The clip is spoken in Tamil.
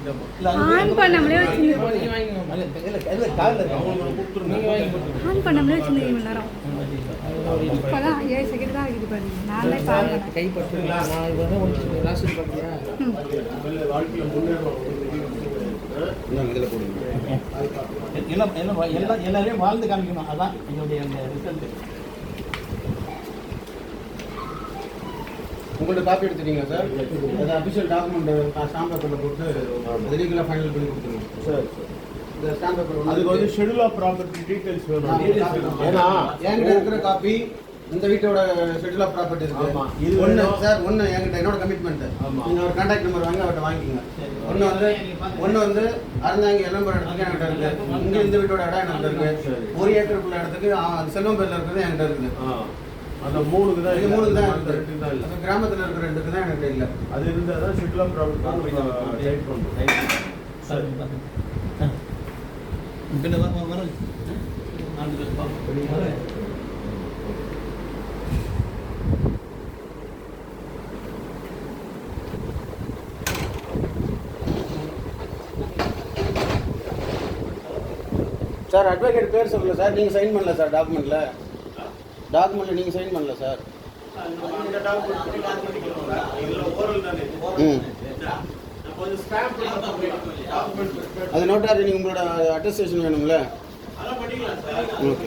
ஆன் பண்ணாமலே வச்சு ஆன் பண்ணாமலே வச்சுருந்தீங்க இவ்வளோ நேரம். இப்போதான் 7 செகண்ட் தான் ஆகிது பாருங்க. நான் தான் பாருங்க கைப்பற்று. நான் இப்போ முடிச்சு லாஸ்ட் பார்த்தியா எல்லாரையும் வாழ்ந்து காமிக்கணும். அதான் என்னுடைய அந்த ரிசல்ட். உங்கள்ட்ட காப்பி எடுத்துட்டீங்க சார். அது அஃபிஷியல் டாக்குமெண்ட் ஸ்டாம்ப் பேப்பரில் போட்டு அது லீகலாக ஃபைனல் பண்ணி கொடுத்துருங்க சார். இந்த ஸ்டாம்ப் பேப்பர் அதுக்கு வந்து ஷெட்யூல் ஆஃப் ப்ராப்பர்ட்டி டீடைல்ஸ் வேணும். ஏன்னா என்கிட்ட இருக்கிற காப்பி இந்த வீட்டோட ஷெட்யூல் ஆஃப் ப்ராப்பர்ட்டி இருக்கு. இது ஒன்று சார், ஒன்று என்கிட்ட என்னோட கமிட்மெண்ட். நீங்கள் ஒரு கான்டாக்ட் நம்பர் வாங்கி அவர்கிட்ட வாங்கிக்கோங்க. ஒன்று வந்து அறந்தாங்க எல்லம்பரம் இடத்துக்கு என்கிட்ட இருக்குது. இங்கே இந்த வீட்டோட இடம் என்கிட்ட இருக்குது. 1 ஏக்கருக்குள்ள இடத்துக்கு செல்வம் பேரில் இருக்கிறது என்கிட்ட இருக்குது. அந்த 3க்கு தான், இது 3க்கு தான் இருக்குது. 2க்கு தான் இல்லை. கிராமத்தில் இருக்கிற 2க்கு தான் என்கிட்ட இல்லை. அது இருந்தால் தான் ஷெட்யூல் ஆஃப் ப்ராப்பர்ட்டி டைப் பண்ணுறோம். சார் வரும் சார் அட்வொகேட் பேர் சொல்லல சார். நீங்கள் சைன் பண்ணல சார் டாக்குமெண்ட்டில். நீங்கள் சைன் பண்ணல சார். அது நோட்டாரி நீங்கள் உங்களோட அட்டஸ்டேஷன் வேணுங்களே. ஓகே.